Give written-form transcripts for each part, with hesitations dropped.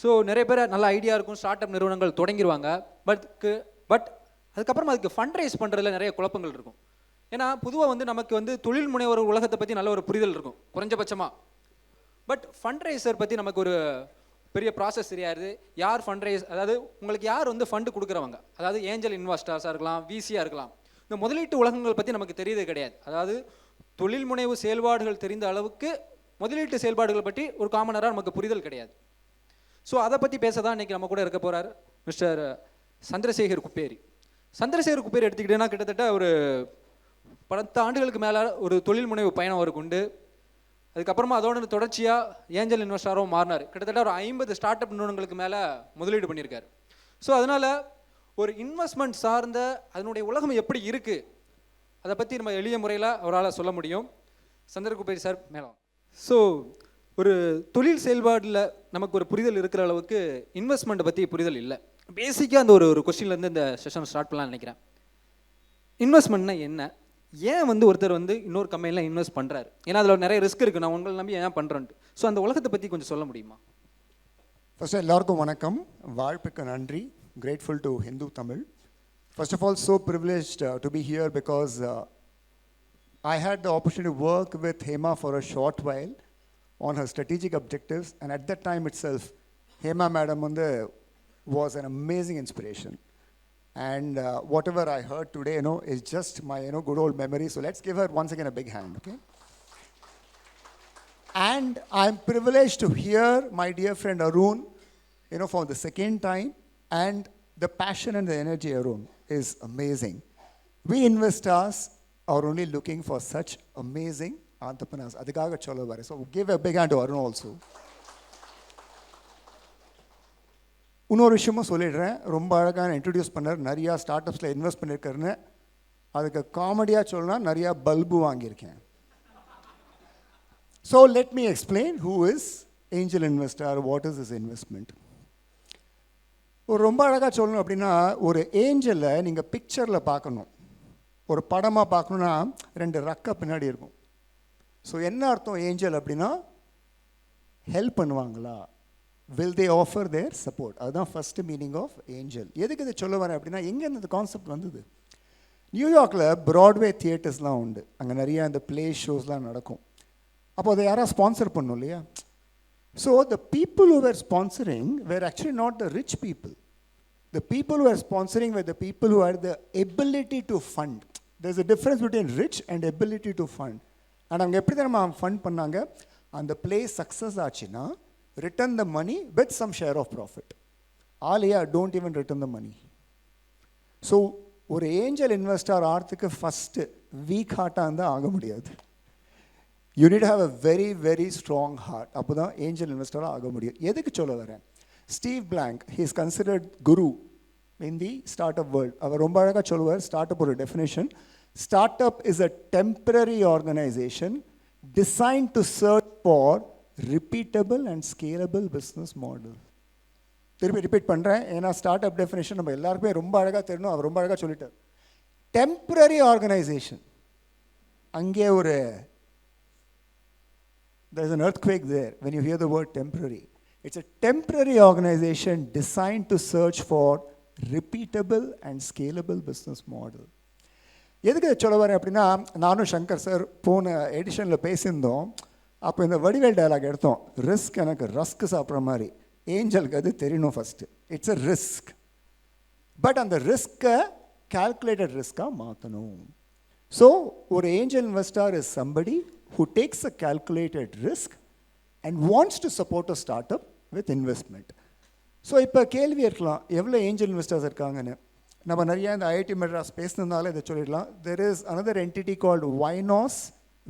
So நிறைய பேர் நல்ல ஐடியா இருக்கும், ஸ்டார்ட் அப் நிறுவனங்கள் தொடங்கிடுவாங்க. பட் அதுக்கப்புறமா அதுக்கு ஃபண்ட் ரைஸ் பண்ணுறதுல நிறைய குழப்பங்கள் இருக்கும். ஏன்னா பொதுவாக வந்து நமக்கு வந்து தொழில் முனைவோர் உலகத்தை பற்றி நல்ல ஒரு புரிதல் இருக்கும் குறைஞ்சபட்சமாக. பட் ஃபண்ட் ரைஸர் பற்றி நமக்கு ஒரு பெரிய ப்ராசஸ் தெரியாது. யார் ஃபண்ட் ரைஸ், அதாவது உங்களுக்கு யார் வந்து ஃபண்டு கொடுக்குறவங்க, அதாவது ஏஞ்சல் இன்வெஸ்டர்ஸாக இருக்கலாம், விசியாக இருக்கலாம். இந்த முதலீட்டு உலகங்கள் பற்றி நமக்கு தெரியவே கிடையாது. அதாவது தொழில் முனைவு செயல்பாடுகள் தெரிந்த அளவுக்கு முதலீட்டு செயல்பாடுகள் பற்றி ஒரு காமனராக நமக்கு புரிதல் கிடையாது. ஸோ அதை பற்றி பேச தான் இன்றைக்கி நம்ம கூட இருக்க போகிறார் மிஸ்டர் சந்திரசேகர் குப்பேரி. சந்திரசேகர் குப்பேரி எடுத்துக்கிட்டேன்னா கிட்டத்தட்ட ஒரு 10 ஆண்டுகளுக்கு மேலே ஒரு தொழில் முனைவு பயணம் அவருக்கு உண்டு. அதுக்கப்புறமா அதோட தொடர்ச்சியாக ஏஞ்சல் இன்வெஸ்டராகவும் மாறினார். கிட்டத்தட்ட ஒரு 50 ஸ்டார்ட் அப் நிறுவனங்களுக்கு மேலே முதலீடு பண்ணியிருக்காரு. ஸோ அதனால் ஒரு இன்வெஸ்ட்மெண்ட் சார்ந்த அதனுடைய உலகம் எப்படி இருக்குது அதை பற்றி நம்ம எளிய முறையில் அவரால் சொல்ல முடியும். சந்திர குப்பேரி சார் மேலும். ஸோ ஒரு தொழில் செயல்பாடில் நமக்கு ஒரு புரிதல் இருக்கிற அளவுக்கு இன்வெஸ்ட்மெண்ட்டை பற்றி புரிதல் இல்லை. பேசிக்காக அந்த ஒரு கொஸ்டின்லேருந்து இந்த செஷன் ஸ்டார்ட் பண்ணலாம்னு நினைக்கிறேன். இன்வெஸ்ட்மெண்ட்னா என்ன, ஏன் வந்து ஒருத்தர் வந்து இன்னொரு கம்பெனியில் இன்வெஸ்ட் பண்ணுறாரு, ஏன்னா அதில் நிறைய ரிஸ்க் இருக்குது, நான் உங்களை நம்பி ஏன் பண்ணுறேன்ட்டு. ஸோ அந்த உலகத்தை பற்றி கொஞ்சம் சொல்ல முடியுமா? ஃபர்ஸ்ட் எல்லாருக்கும் வணக்கம், வாழ்ப்புக்கு நன்றி. Grateful to Hindu Tamil. First of all, so privileged to be here because I had the opportunity to work with Hema for a short while on her strategic objectives, and at that time itself, Hema madam was an amazing inspiration. And whatever I heard today, is just my good old memory. So let's give her once again a big hand, okay? And I'm privileged to hear my dear friend Arun, for the second time. And the passion and the energy, Arun, is amazing. We investors are only looking for such amazing entrepreneurs. Adhikaga cholo bare. So give a big hand to Arun also. இன்னொரு விஷயமும் சொல்லிடுறேன், ரொம்ப அழகாக introduce பண்ணார். நிறையா start அப்ஸில் invest பண்ணியிருக்காருன்னு. அதுக்கு காமெடியாக சொல்லலாம், நிறையா பல்பு வாங்கியிருக்கேன். So let me explain who is angel investor, what is is investment. ஒரு ரொம்ப அழகாக சொல்லணும் அப்படின்னா, ஒரு ஏஞ்சலை நீங்கள் பிக்சரில் பார்க்கணும், ஒரு படமாக பார்க்கணுன்னா 2 ரெக்கை பின்னாடி இருக்கும். ஸோ என்ன அர்த்தம் ஏஞ்சல் அப்படின்னா, ஹெல்ப் பண்ணுவாங்களா, will they offer their support. அதுதான் ஃபஸ்ட்டு மீனிங் ஆஃப் ஏஞ்சல். எதுக்கு இதை சொல்ல வரேன் அப்படின்னா, எங்கே இந்த கான்செப்ட் வந்தது, நியூயார்க்கில் ப்ராட்வே தியேட்டர்ஸ்லாம் உண்டு, அங்கே நிறையா இந்த ப்ளே ஷோஸ்லாம் நடக்கும். அப்போ அதை யாராவது ஸ்பான்சர் பண்ணும் இல்லையா. So the people who were sponsoring were actually not the rich people. The people who were sponsoring were the people who had the ability to fund. There's a difference between rich and ability to fund. And அவங்க எப்படி தான் நம்ம fund பண்ணாங்க, அந்த play success ஆச்சுன்னா return the money with some share of profit. Alia don't even return the money. So ஒரு angel investor ஆகிறதுக்கு first week ஹார்ட்டாக இருந்தால் ஆக முடியாது. You need to have a very very strong heart. அப்போ தான் ஏஞ்சல் இன்வெஸ்டராக ஆக முடியும். எதுக்கு சொல்ல வரேன், Steve Blank, he is considered guru in the startup world. அவர் ரொம்ப அழகாக சொல்லுவார் ஸ்டார்ட்அப் ஒரு definition. Startup is a temporary organization designed to search for repeatable and scalable business model. திருப்பி ரிப்பீட் பண்ணுறேன், ஏன்னா ஸ்டார்ட் அப் டெஃபினேஷன் நம்ம எல்லாருக்குமே ரொம்ப அழகாக தெரியணும். அவர் ரொம்ப அழகாக சொல்லிட்டார். டெம்பரரி ஆர்கனைசேஷன், அங்கே ஒரு there is an earthquake there when you hear the word temporary. It's a temporary organization designed to search for repeatable and scalable business model. எதுக்கு சொல்ல வரேன் அப்படின்னா, நானும் சங்கர் சார் போன எடிஷனில் பேசியிருந்தோம். அப்போ இந்த வடிவேல் டயலாக் எடுத்தோம், ரிஸ்க் எனக்கு ரஸ்க் சாப்பிட்ற மாதிரி, ஏஞ்சலுக்கு அது தெரியணும் first, it's a risk. But அந்த ரிஸ்க்கை கால்குலேட்டட் ரிஸ்க்காக மாற்றணும். ஸோ ஒரு angel investor is somebody who takes a calculated risk and wants to support a startup with investment. So இப்போ கேள்வி இருக்கலாம், எவ்வளோ ஏஞ்சல் இன்வெஸ்டர்ஸ் இருக்காங்கன்னு. நம்ம நிறையா இந்த ஐஐடி மெட்ராஸ் பேசுனதுனால இதை சொல்லிடலாம். There is another entity called Vinos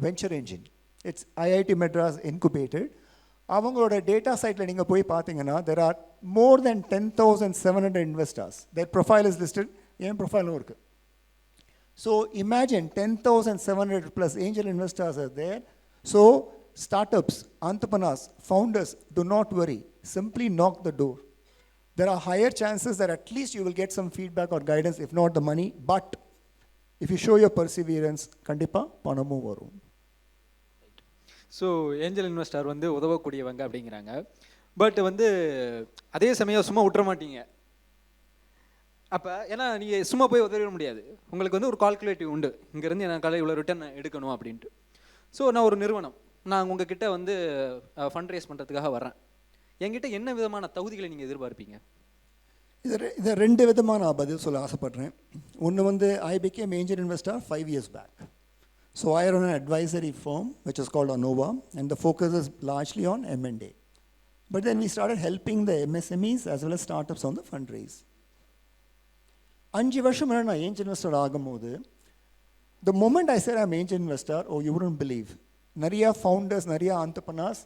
Venture Engine. It's IIT Madras incubated. அவங்களோட டேட்டா சைட்டில் நீங்கள் போய் பார்த்தீங்கன்னா there are more than 10,700 investors. Their profile is listed. என் ப்ரொஃபைலும் இருக்குது. So imagine 10,700 plus angel investors are there. So startups, entrepreneurs, founders, do not worry. Simply knock the door. There are higher chances that at least you will get some feedback or guidance, if not the money. But if you show your perseverance, கண்டிப்பாக பணமும் வரும். So angel investor வந்து உதவக்கூடியவங்க அப்படிங்கிறாங்க. But வந்து அதே சமயம் சும்மா விட்டுற மாட்டீங்க. அப்போ ஏன்னா நீங்கள் சும்மா போய் உதவிட முடியாது. உங்களுக்கு வந்து ஒரு கால்குலேட்டிவ் உண்டு, இங்கேருந்து எனக்கு காலை இவ்வளோ ரிட்டர்ன் எடுக்கணும் அப்படின்ட்டு. ஸோ நான் ஒரு நிறுவனம், நான் உங்ககிட்ட வந்து ஃபண்ட் ரேஸ் பண்ணுறதுக்காக வரேன். என்கிட்ட என்ன விதமான தகுதிகளை நீங்கள் எதிர்பார்ப்பீங்க? இதை ரெண்டு விதமாக நான் பதில் சொல்ல ஆசைப்படுறேன். ஒன்று வந்து I became angel investor 5 years back. So I run an advisory firm which is called Anova, and the focus is largely on M&A. But then we started helping the MSMEs as well as startups on the fundraise. 5 வருஷம் முன்னாடி நான் angel investor ஆகும்போது, the moment I said I'm angel investor, oh, you wouldn't believe. நிறையா founders, நிறையா entrepreneurs,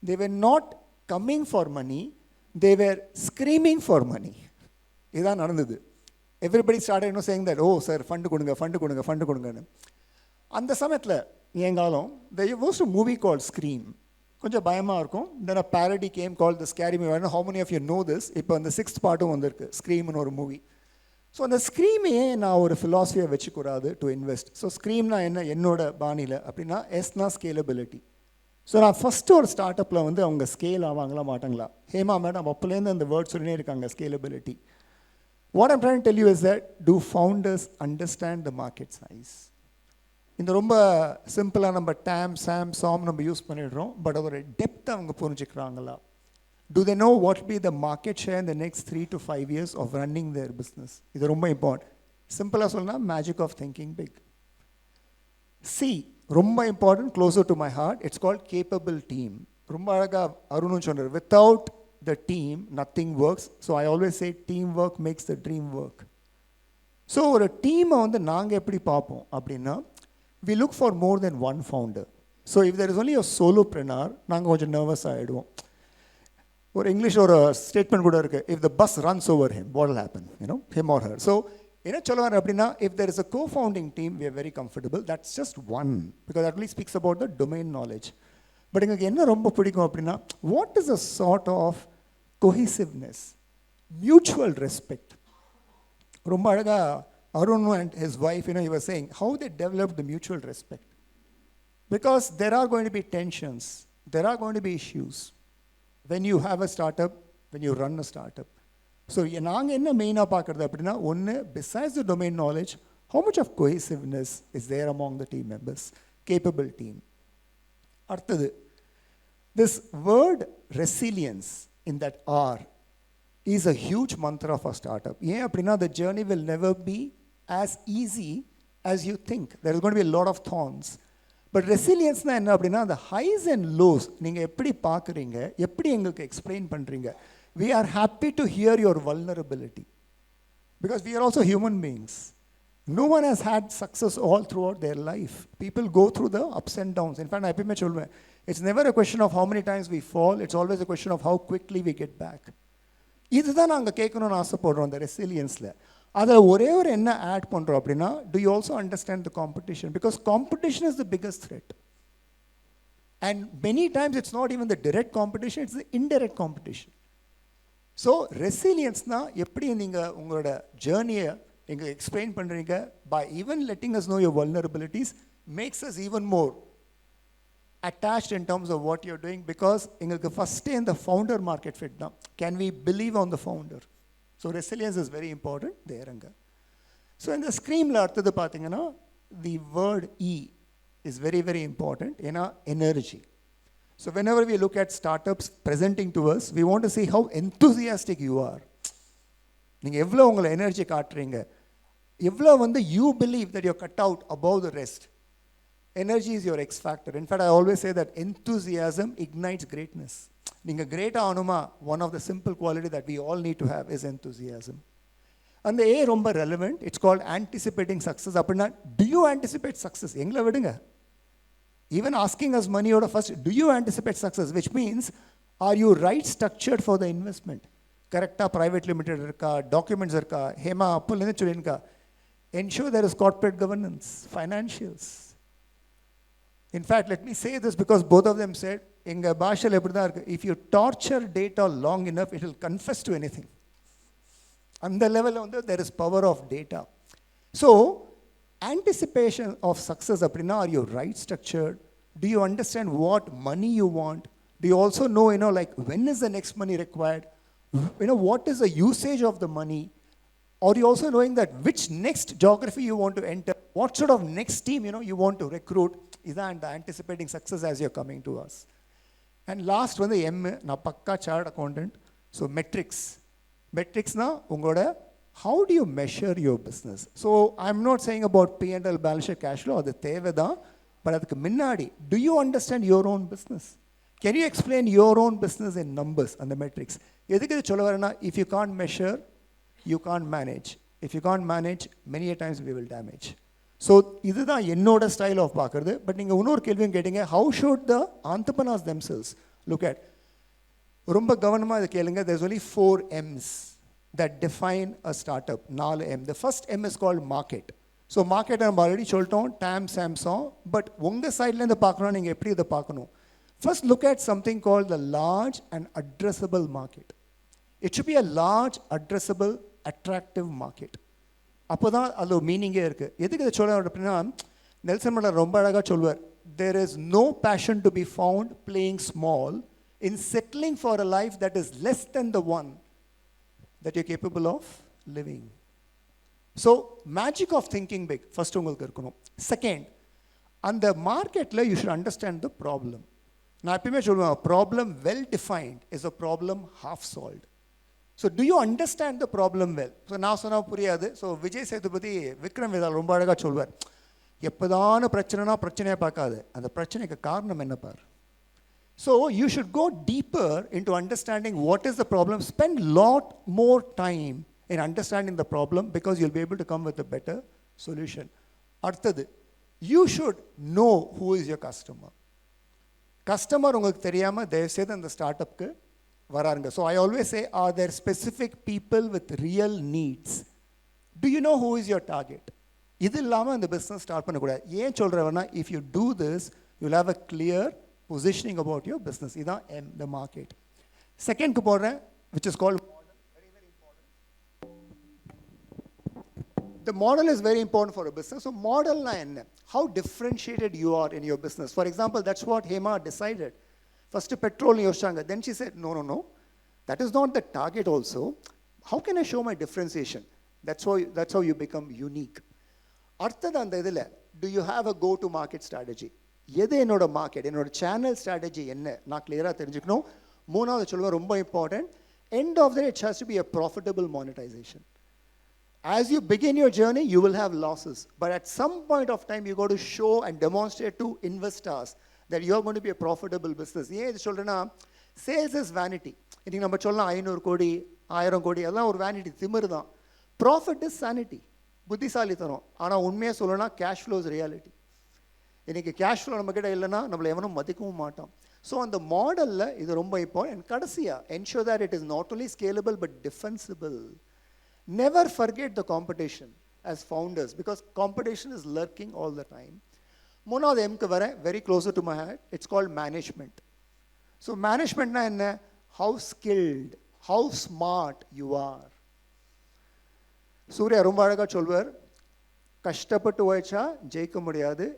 they were not coming for money, they were screaming for money. இதுதான் நடந்தது. Everybody started saying that, oh sir, fund கொடுங்க, fund கொடுங்க, fund கொடுங்கன்னு. அந்த சமயத்தில் எங்காலம் there was a movie called Scream. கொஞ்சம் பயமாக இருக்கும். Then a parody came called The Scary Movie. I don't know how many of you know this. இப்போ அந்த 6th பார்ட்டும் வந்திருக்கு, ஸ்க்ரீம்னு ஒரு மூவி. ஸோ அந்த ஸ்க்ரீமையே நான் ஒரு ஃபிலாசபியை வச்சுக்கூடாது டு இன்வெஸ்ட். ஸோ ஸ்க்ரீம்னா என்ன என்னோட பாணியில் அப்படின்னா, எஸ்னா ஸ்கேலபிலிட்டி. ஸோ நான் ஃபஸ்ட்டு ஒரு ஸ்டார்ட் அப்பில் வந்து அவங்க ஸ்கேல் ஆவாங்களா மாட்டாங்களா, ஹேமா மேடம் அப்போலேருந்து அந்த வேர்ட் சொல்லினே இருக்காங்க, scalability. What I'm trying to tell you is that to founders understand the market size. இந்த ரொம்ப சிம்பிளாக நம்ம டேம் சாம் சாம் நம்ம யூஸ் பண்ணிடுறோம், பட் அதோட டெப்த் அவங்க புரிஞ்சுக்கிறாங்களா? Do they know what will be the market share in the next 3 to 5 years of running their business? இது ரொம்ப important. சிம்பிளாக சொல்லலாம், magic of thinking big. C, ரொம்ப important, closer to my heart, it's called capable team. ரொம்ப அழகாக அருணும் சொன்னார், without the team nothing works. So I always say teamwork makes the dream work. So ஒரு டீமை வந்து நாங்கள் எப்படி பார்ப்போம் அப்படின்னா, we look for more than one founder. So if there is only a solopreneur, நாங்கள் கொஞ்சம் நர்வஸ் ஆகிடுவோம். ஒரு இங்கிலீஷில் ஒரு ஸ்டேட்மெண்ட் கூட இருக்குது, if the bus runs over him what will happen, him or her. So என்ன சொல்லுவார் அப்படின்னா, if there is a co founding team we are very comfortable, that's just one, because that only speaks about the domain knowledge. But எங்களுக்கு என்ன ரொம்ப பிடிக்கும் அப்படின்னா, what is a sort of cohesiveness, mutual respect. ரொம்ப அழகாக Arun and his wife, he was saying how they developed the mutual respect. Because there are going to be tensions, there are going to be issues when you have a startup, when you run a startup. So நாங்கள் என்ன மெயினாக பார்க்குறது அப்படின்னா, ஒன்று, besides the domain knowledge, how much of cohesiveness is there among the team members, capable team. அடுத்தது, this word resilience in that R is a huge mantra of a startup. ஏன் அப்படின்னா, the journey will never be as easy as you think. There is going to be a lot of thorns. But resilience na enna appadina, the highs and lows neenga eppadi paakuringa, eppadi engalukku explain pandringa. We are happy to hear your vulnerability, because we are also human beings. No one has had success all throughout their life. People go through the ups and downs. In fact, I eppome solven, it's never a question of how many times we fall, it's always a question of how quickly we get back. இதுதான் நாங்கள் கேட்கணும்னு ஆசைப்படுறோம் அந்த ரெசிலியன்ஸில். அதில் ஒரே ஒரு என்ன add பண்ணுறோம் அப்படின்னா, do you also understand the competition, because competition is the biggest threat. And many times it's not even the direct competition, it's the indirect competition. So ரெசிலியன்ஸ்னால் எப்படி நீங்கள் உங்களோட ஜேர்னியை எங்களுக்கு எக்ஸ்பிளைன் பண்ணுறீங்க, by even letting us know your vulnerabilities makes us even more attached in terms of what you're doing, because எங்களுக்கு ஃபஸ்ட்டே இந்த ஃபவுண்டர் மார்க்கெட் ஃபிட் தான். Can we believe on the founder? So resilience is very important தேருங்க. So இந்த ஸ்க்ரீமில் அடுத்தது பார்த்தீங்கன்னா, the word E is very very important. ஏன்னா energy. So whenever we look at startups presenting to us, we want to see how enthusiastic you are. நீங்கள் எவ்வளோ உங்களை energy காட்டுறீங்க, எவ்வளோ வந்து you believe that you cut out above the rest. Energy is your X factor. In fact, I always say that enthusiasm ignites greatness. Ninga great aanuma, one of the simple quality that we all need to have is enthusiasm. And the A romba relevant, it's called anticipating success. Appadina, do you anticipate success? Engla vidunga. Even asking us money order first, do you anticipate success? Which means, are you right structured for the investment? Correcta private limited irka, documents irka, hema appul enna solinka. Ensure there is corporate governance, financials. In fact, let me say this, because both of them said, எங்கள் பாஷையில் எப்படி தான் இருக்குது, if you torture data long enough, it will confess to anything. அந்த லெவலில் வந்து there is power of data. So, anticipation of success அப்படின்னா, are you right structured? Do you understand what money you want? Do you also know, like when is the next money required? What is the usage of the money? Or you also knowing that which next geography you want to enter, what sort of next team, you want to recruit. Is that the anticipating success as you're coming to us? And last one, the M, na pakka chart accountant. So metrics. Metrics na ungode, how do you measure your business? So I'm not saying about P&L, balance sheet, cash flow, அது தேவைதா, but அதுக்கு முன்னாடி, do you understand your own business? Can you explain your own business in numbers and the metrics? எதுக்கு இது சொல்ல வரேன்னா, if you can't measure, you can't manage. If you can't manage, many a times we will damage. So இதுதான் என்னோட style of பார்க்குறது. But நீங்கள் இன்னொரு கேள்வியும் கேட்டீங்க, how should the entrepreneurs themselves look at? ரொம்ப கவனமாக இதை கேளுங்க. There's only 4 M's that define a startup. 4 M. The first M is called market. So market நம்ம ஆல்ரெடி சொல்லிட்டோம், TAM, SAMSUNG. பட் உங்கள் சைட்லேருந்து பார்க்கணும், நீங்கள் எப்படி இதை பார்க்கணும்? First look at something called the large and addressable market. It should be a large, addressable, attractive market. அப்போ தான் அது மீனிங்கே இருக்குது. எதுக்கு இதை சொல்ல அப்படின்னா, நெல்சன் மண்டேலா ரொம்ப அழகாக சொல்வார், there is no passion to be found playing small in settling for a life that is less than the one that you're capable of living. So magic of thinking big first உங்களுக்கு இருக்கணும். Second, அந்த மார்க்கெட்டில் you should understand the problem. நான் எப்பயுமே சொல்லுவேன், problem well defined is a problem half solved. So do you understand the problem well? So நான் சொன்னால் புரியாது. ஸோ விஜய் சேதுபதி விக்ரம் வேதால் ரொம்ப அழகாக சொல்வார், எப்போதான பிரச்சனைனா பிரச்சனையை பார்க்காது, அந்த பிரச்சனைக்கு காரணம் என்ன பார். So you should go deeper into understanding what is the problem. Spend lot more time in understanding the problem because you'll be able to come with a better solution. அடுத்தது, you should know who is your customer. Customer உங்களுக்கு தெரியாமல் தயவுசெய்து அந்த start அப்க்கு வராருங்க. So I always say, are there specific people with real needs? Do you know who is your target? இது இல்லாமல் அந்த பிஸ்னஸ் ஸ்டார்ட் பண்ணக்கூடாது. ஏன் சொல்கிறேன்னா, if you do this, you'll have a clear positioning about your business. இதான் M, the market. செகண்ட்க்கு போடுறேன், which is called model. Very, very important. The model is very important for a business. So model na enna? How differentiated you are in your business. For example, that's what Hema decided. First petrol யோசிச்சாங்க. Then she said, no. That is not the target also. How can I show my differentiation? That's how you become unique. அடுத்தது அந்த இதில், do you have a go to market strategy? எது என்னோட market, என்னோட channel strategy என்ன, நான் கிளியராக தெரிஞ்சுக்கணும். மூணாவது சொல்லுவேன், ரொம்ப important, end of the day it has to be a profitable monetization. As you begin your journey, you will have losses, but at some point of time you got to show and demonstrate to investors that you are going to be a profitable business. ஏன் இது சொல்கிறேன்னா, sales is vanity. இன்றைக்கி நம்ம சொல்லலாம் 500 கோடி 1000 கோடி அதெல்லாம் ஒரு வேனிட்டி, திமிரு தான். ப்ராஃபிட் இஸ் சானிட்டி, புத்திசாலித்தனம். ஆனால் உண்மையாக சொல்லணும்னா கேஷ் ஃப்ளோ இஸ் ரியாலிட்டி. இன்றைக்கி கேஷ் ஃப்ளோ நம்மக்கிட்ட இல்லைன்னா நம்மளை எவனும் மதிக்கவும் மாட்டோம். ஸோ அந்த மாடலில் இது ரொம்ப இம்பார்ட்டன்ட். கடைசியாக, ensure that it is not only scalable but defensible. Never forget the competition as founders because competition is lurking all the time. மூணாவது எம்க்கு வரேன், very closer to my heart. It's called management. So மேனேஜ்மெண்ட்னா என்ன? How skilled, how smart you are. Surya ரொம்ப அழகாக சொல்வார், கஷ்டப்பட்டு உழைச்சா ஜெயிக்க முடியாது,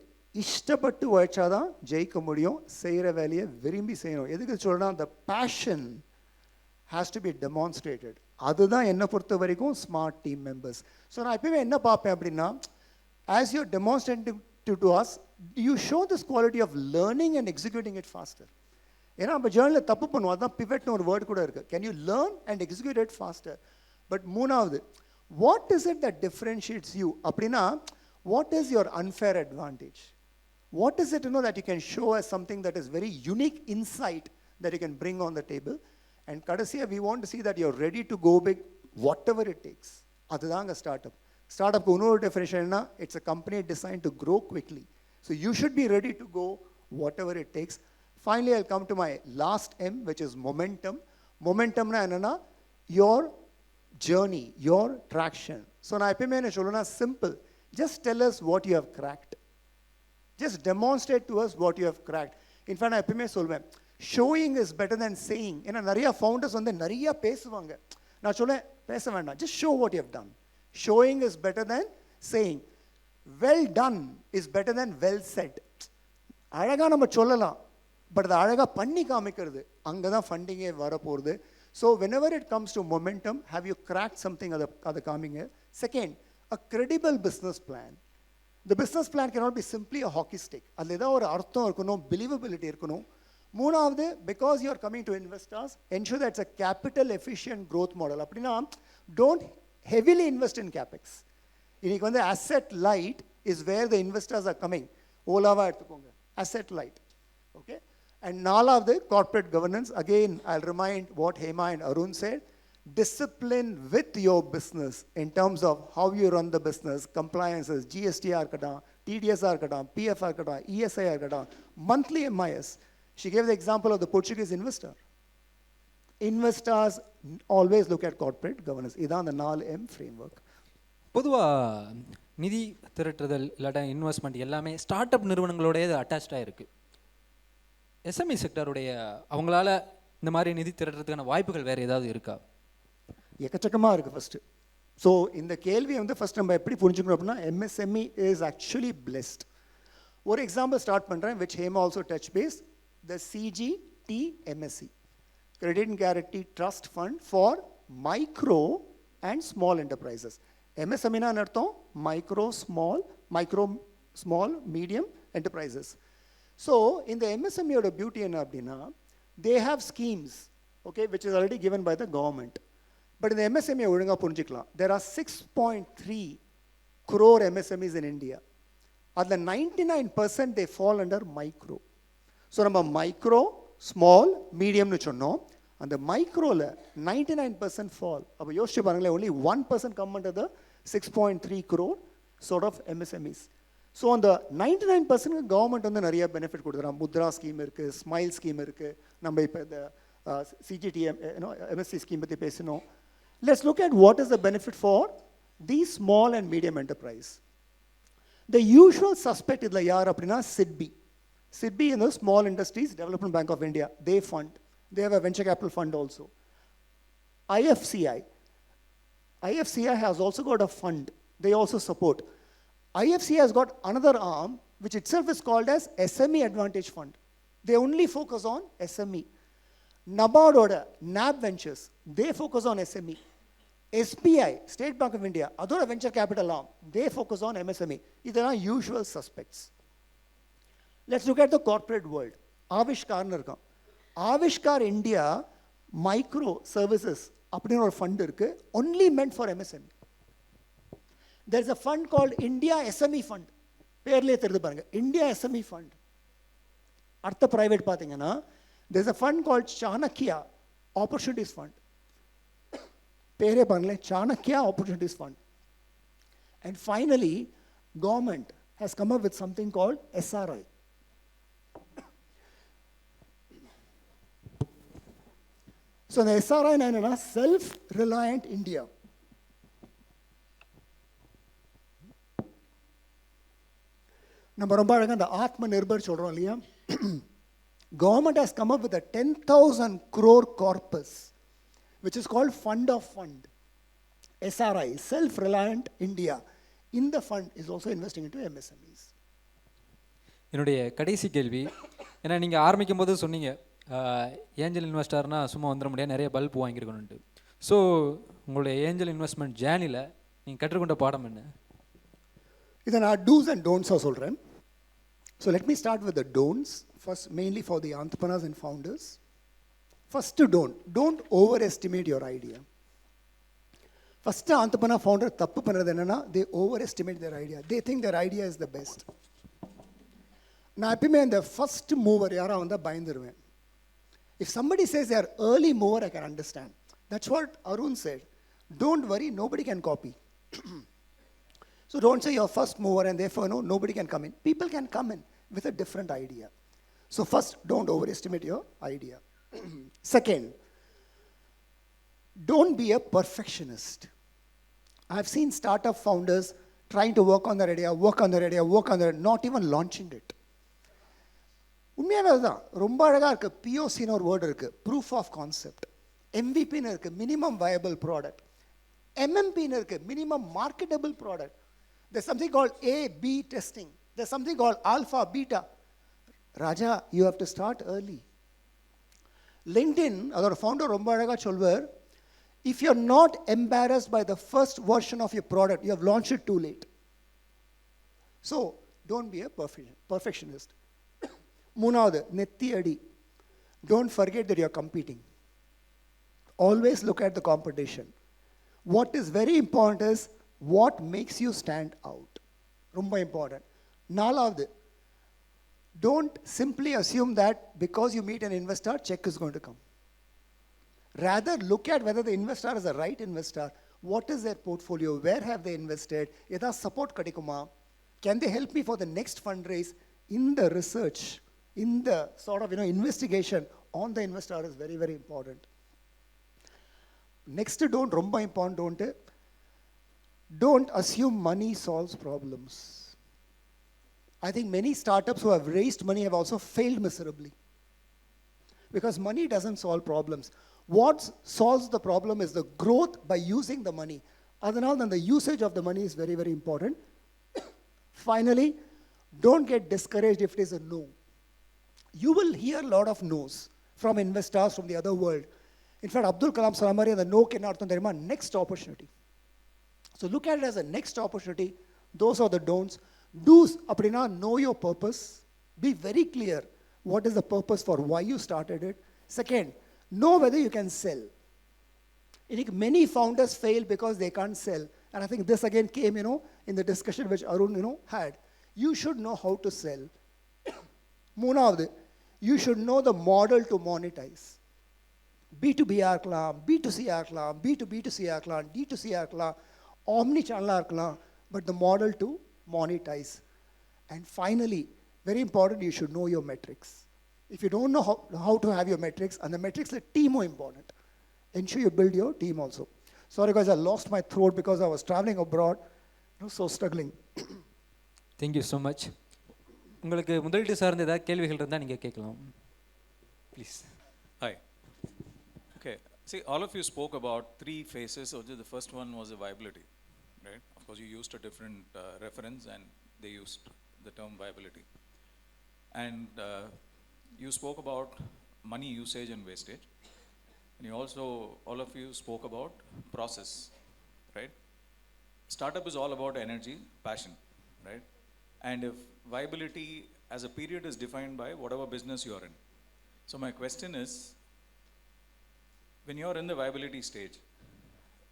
இஷ்டப்பட்டு உழைச்சாதான் ஜெயிக்க முடியும். செய்கிற வேலையை விரும்பி செய்யணும். எதுக்கு சொல்கிறேன்னா, the passion has to be demonstrated. அதுதான் என்னை பொறுத்த வரைக்கும் ஸ்மார்ட் டீம் மெம்பர்ஸ். ஸோ நான் எப்பவுமே என்ன பார்ப்பேன் அப்படின்னா, as you're demonstrating to us, you show this quality of learning and executing it faster. ஏன்னா நம்ம ஜேர்னலில் தப்பு பண்ணுவோம், அதுதான் பிவட்னு ஒரு வேர்டு கூட இருக்குது. Can you learn and execute it faster? But மூணாவது, what is it that differentiates you அப்படின்னா, what is your unfair advantage? What is it that you can show as something that is very unique insight that you can bring on the table? And kadasiya, we want to see that you're ready to go big, whatever it takes. Adudanga startup. Startup ku unnoru definition na, it's a company designed to grow quickly. So you should be ready to go whatever it takes. Finally, I'll come to my last M, which is momentum. Momentum na enna, your journey, your traction. So na eppume enna solluna, simple. Just tell us what you have cracked. Just demonstrate to us what you have cracked. In fact, நான் எப்பவுமே சொல்வேன், showing is better than saying. ஏன்னா நிறைய founders நிறைய பேசுவாங்க. நான் சொல்லுவேன், பேச வேண்டாம், just show what you have done. Showing is better than saying. Well done is better than well said. அழகாக நம்ம சொல்லலாம், பட் அதை அழகாக பண்ணி காமிக்கிறது, அங்கே தான் ஃபண்டிங்கே வரப்போகுது. So whenever it comes to momentum, have you crack something, அதை காமிங்க. Second, a credible business plan. The business plan cannot be simply a hockey stick. அதில் ஏதோ ஒரு அர்த்தம் இருக்கணும், பிலீவபிலிட்டி இருக்கணும். மூணாவது, because you are coming to investors, ensure that it's a capital efficient growth model. அப்படின்னா don't heavily invest in capex. இன்னைக்கு வந்து asset light is where the investors are coming. ஓலாவா எடுத்துக்கோங்க, asset light. Okay? And நாலாவது, corporate governance. Again, I'll remind what Hema and Arun said. Discipline with your business in terms of how you run the business, compliances, GST இருக்கட்டும், TDS இருக்கட்டும், PF இருக்கட்டும், ESI இருக்கட்டும், monthly MIS. She gave the example of the Portuguese investor. Investors always look at corporate governance. இதான் அந்த 4M framework. பொதுவாக நிதி திரட்டுதல் இல்லாட்டா investment எல்லாமே ஸ்டார்ட் அப் நிறுவனங்களோடய அட்டாச்சாக இருக்குது. எஸ்எம்இ செக்டருடைய அவங்களால இந்த மாதிரி நிதி திரட்டுறதுக்கான வாய்ப்புகள் வேறு ஏதாவது இருக்கா? எக்கச்சக்கமாக இருக்குது. ஃபஸ்ட்டு, ஸோ இந்த கேள்வியை வந்து ஃபஸ்ட் நம்ம எப்படி புரிஞ்சுக்கணும் அப்படின்னா, MSME இஸ் ஆக்சுவலி பிளெஸ்ட். ஒரு எக்ஸாம்பிள் ஸ்டார்ட் பண்ணுறேன், which Hema also touch base, the CGTMSE, Credit and Guarantee Trust Fund for micro and small enterprises. MSME அர்த்தம் micro small medium enterprises. So இந்த MSMEயோட பியூட்டி என்ன அப்படின்னா, they have schemes, okay, which is already given by the government. But இந்த MSME ஒழுங்காக புரிஞ்சுக்கலாம். There are 6.3 crore MSMEs in India. அதில் 99% they fall under micro. So நம்ம மைக்ரோ ஸ்மால் மீடியம்னு சொன்னோம். அந்த மைக்ரோவில் 99% ஃபால். அப்போ யோசிச்சு பாருங்களேன், only 1% come under the 6.3 crore sort of MSMEs. So அந்த 99% கவர்மெண்ட் வந்து நிறைய பெனிஃபிட் கொடுக்குறாங்க. முத்ரா ஸ்கீம் இருக்குது, ஸ்மைல் ஸ்கீம் இருக்குது, நம்ம இப்போ இந்த CGTM MSC ஸ்கீம் பற்றி பேசணும். Let's look at what is the benefit for these small and medium enterprise. The usual suspect is yaar appadina SIDBI. SIDBI is the Small Industries Development Bank of India. They fund. They have a venture capital fund also. IFCI has also got a fund. They also support. IFCI has got another arm which itself is called as SME Advantage Fund. They only focus on SME. NABARD order, NAB Ventures, they focus on SME. SBI, State Bank of India, other venture capital arm, they focus on MSME. These are usual suspects. Let's look at the corporate world. Avishkar irukku. Avishkar India Micro Services அப்படின ஒரு fund இருக்கு, only meant for MSME. There is a fund called India SME Fund. பேர்லயே தெரியுது பாருங்க, India SME Fund. அடுத்த private பாத்தீங்கன்னா, there is a fund called Chanakya Opportunities Fund. பேரே பாருங்களேன், Chanakya Opportunities Fund. And finally, government has come up with something called SRI. So the SRI என்னன்னா Self-Reliant India. நம்ம ரொம்ப அழகாக அந்த ஆத்ம நிர்பர் சொல்கிறோம் இல்லையா? Government has come up with a 10,000 crore corpus, which is called Fund of Fund. SRI, Self-Reliant India. In the fund is also investing into MSMEs. என்னுடைய கடைசி கேள்வி, ஏன்னா நீங்கள் ஆரம்பிக்கும் போது சொன்னீங்க ஏஞ்சல் இன்வெஸ்டர்னா சும்மா வந்துட முடியாது, நிறைய பல்ப் வாங்கியிருக்கணுன்ட்டு. ஸோ உங்களுடைய ஏஞ்சல் இன்வெஸ்ட்மெண்ட் ஜேர்னியில் நீங்கள் கற்றுக்கொண்ட பாடம் என்ன? இதை நான் டூஸ் அண்ட் டோன்ட்ஸாக சொல்கிறேன். So let me start with the don'ts. First, mainly for the entrepreneurs and founders. First, don't overestimate your idea. First, entrepreneur founder தப்பு பண்ணுறது என்னன்னா, they overestimate their idea. They think their idea is the best. நான் எப்பயுமே அந்த first மூவர் யாராக வந்தால் பயந்துருவேன். If somebody says they are early mover, I can understand. That's what Arun said. Don't worry, nobody can copy. So don't say you're first mover and therefore nobody can come in. People can come in with a different idea. So first, don't overestimate your idea. Second, don't be a perfectionist. I've seen startup founders trying to work on their idea, not even launching it. உண்மையாகவே அதுதான் ரொம்ப அழகாக இருக்குது. POCன்னு ஒரு word இருக்குது, proof of concept. MVP-ன்னு இருக்குது, minimum viable product. MMP-ன்னு இருக்குது, minimum marketable product. There's something called A-B testing. There's something called alpha, beta. Raja, you have to start early. LinkedIn, அதோட founder ரொம்ப அழகா சொல்வார், if you're not embarrassed by the first version of your product, you have launched it too late. So, don't be a perfectionist. மூணாவது, நெத்தி அடி. Don't forget that you're competing. Always look at the competition. What is very important is what makes you stand out. ரொம்ப important. நாலாவது, don't simply assume that because you meet an investor, check is going to come. Rather, look at whether the investor is the right investor. What is their portfolio? Where have they invested? Edha support kadikuma? Can they help me for the next fundraise? In the research, in the sort of investigation on the investor is very, very important. Next, ரொம்ப important, don't assume money solves problems. I think many startups who have raised money have also failed miserably. Because money doesn't solve problems. What solves the problem is the growth by using the money. Adanal, then the usage of the money is very, very important. Finally, don't get discouraged if it is a no. You will hear a lot of no's from investors from the other world. In fact, Abdul Kalam Salamari and the no can artham therima next opportunity. So look at it as a next opportunity. Those are the don'ts. Do's, appadina, know your purpose. Be very clear what is the purpose for why you started it. Second, know whether you can sell. I think many founders fail because they can't sell. And I think this again came, in the discussion which Arun, had. You should know how to sell. Moonavathu, you should know the model to monetize. B2B இருக்கலாம், B2C இருக்கலாம், B2B2C இருக்கலாம், D2C இருக்கலாம், omni-channel இருக்கலாம், but the model to monetize. And finally, very important, you should know your metrics. If you don't know how to have your metrics, and the metrics are team more important, ensure you build your team also. Sorry guys, I lost my throat because I was traveling abroad, so struggling. Thank you so much. உங்களுக்கு முதலீட்டு சார்ந்த ஏதாவது கேள்விகள் இருந்தால் நீங்கள் கேட்கலாம். Please. Hi. Okay. See, all of you spoke about three phases. So the first one was the viability, right? Of course, you used a different reference, and they used the term viability. And you spoke about money usage and wastage. And you also, all of you spoke about process, right? Startup is all about energy, passion, right? And if viability as a period is defined by whatever business you are in. So my question is, when you're in the viability stage,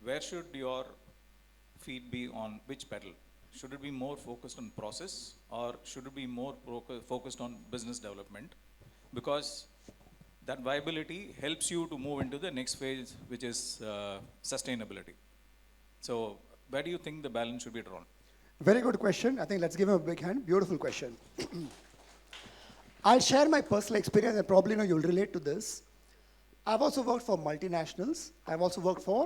where should your feet be on which pedal? Should it be more focused on process, or should it be more focused on business development? Because that viability helps you to move into the next phase, which is sustainability. So where do you think the balance should be drawn? Very good question. I think let's give him a big hand. Beautiful question. I'll share my personal experience, and probably you'll relate to this. I've also worked for multinationals. I've also worked for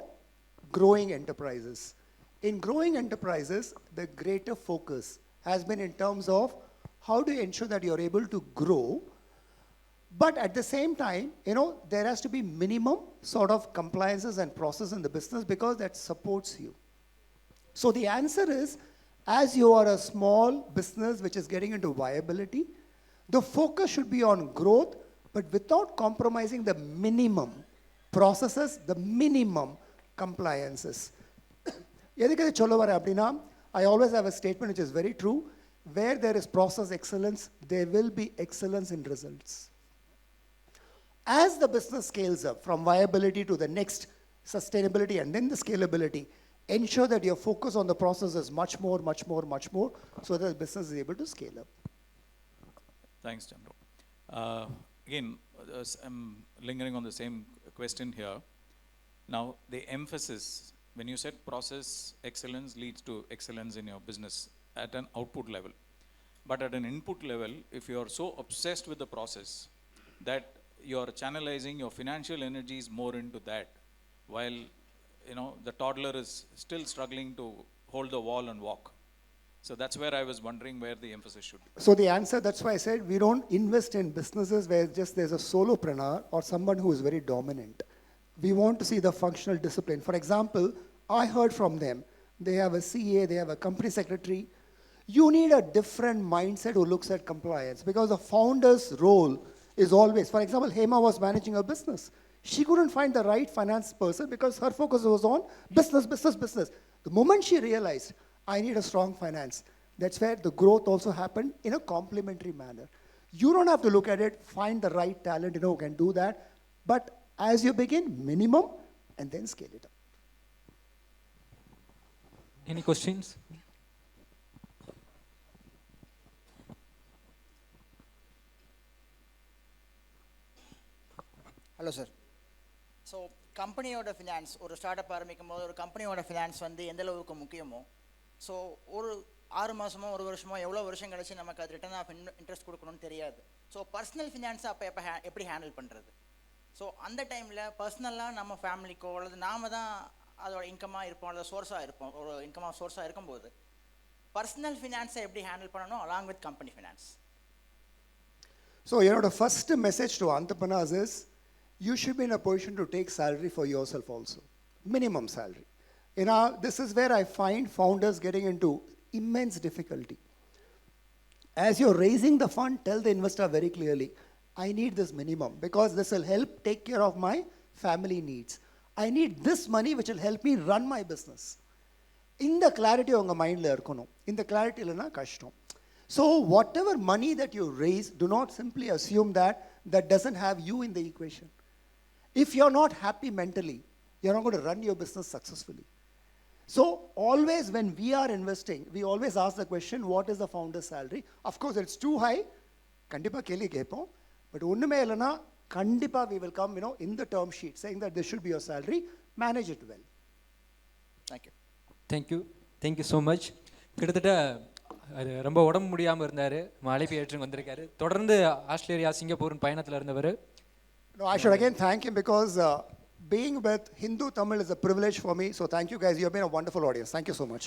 growing enterprises. In growing enterprises, the greater focus has been in terms of how do you ensure that you're able to grow, but at the same time, there has to be minimum sort of compliances and process in the business because that supports you. So the answer is, as you are a small business which is getting into viability, the focus should be on growth, but without compromising the minimum processes, the minimum compliances. I always have a statement which is very true. Where there is process excellence, there will be excellence in results. As the business scales up from viability to the next sustainability and then the scalability, ensure that your focus on the process is much more, so that the business is able to scale up. Thanks, Chandru. Again, I'm lingering on the same question here. Now, the emphasis, when you said process excellence leads to excellence in your business at an output level. But at an input level, if you are so obsessed with the process that you're channelizing your financial energies more into that, while the toddler is still struggling to hold the wall and walk. So that's where I was wondering where the emphasis should be. So the answer, that's why I said we don't invest in businesses where just there's a solopreneur or someone who is very dominant. We want to see the functional discipline. For example, I heard from them, they have a CA, they have a company secretary. You need a different mindset who looks at compliance, because the founder's role is always, for example, Hema was managing her business. She couldn't find the right finance person because her focus was on business, business, business. The moment she realized, I need a strong finance, that's where the growth also happened in a complementary manner. You don't have to look at it, find the right talent, who can do that. But as you begin, minimum, and then scale it up. Any questions? Hello sir. So கம்பெனியோட finance, ஒரு start up ஆரம்பிக்கும் போது ஒரு கம்பெனியோட finance வந்து எந்த அளவுக்கு முக்கியமோ, ஸோ ஒரு 6 மாதமோ 1 வருஷமோ எவ்வளோ வருஷம் கழிச்சு நமக்கு அது ரிட்டர்ன் ஆஃப் இன்ட்ரெஸ்ட் கொடுக்கணும்னு தெரியாது. ஸோ பர்சனல் ஃபினான்ஸை அப்போ எப்படி ஹேண்டில் பண்ணுறது? ஸோ அந்த டைமில் பர்சனலாக நம்ம ஃபேமிலிக்கோ அல்லது நாம தான் அதோட இன்கமாக இருப்போம், அல்லது சோர்ஸாக இருப்போம், ஒரு இன்கமாக சோர்ஸாக இருக்கும்போது பர்சனல் ஃபினான்ஸை எப்படி ஹேண்டில் பண்ணணும் along with company finance? So, the first message to entrepreneurs is, you should be in a position to take salary for yourself also. Minimum salary. This is where I find founders getting into immense difficulty. As you're raising the fund, tell the investor very clearly, I need this minimum because this will help take care of my family needs. I need this money which will help me run my business. In the clarity on your mind, in the clarity, kashtam. So whatever money that you raise, do not simply assume that doesn't have you in the equation. If you're not happy mentally, you're not going to run your business successfully. So always when we are investing, we always ask the question, what is the founder's salary? Of course, it's too high. Kandipa keli kepom. But onnume illana, kandipa we will come, in the term sheet saying that this should be your salary. Manage it well. Thank you. Thank you so much. கிட்டத்தட்ட அது ரொம்ப உடம்பு முடியாமல் இருந்தார், அழைப்பு ஏற்று வந்திருக்காரு. தொடர்ந்து ஆஸ்திரேலியா, சிங்கப்பூரின் பயணத்தில் இருந்தவர். No, I should again thank him because being with Hindu Tamil is a privilege for me. So thank you guys. You have been a wonderful audience. Thank you so much.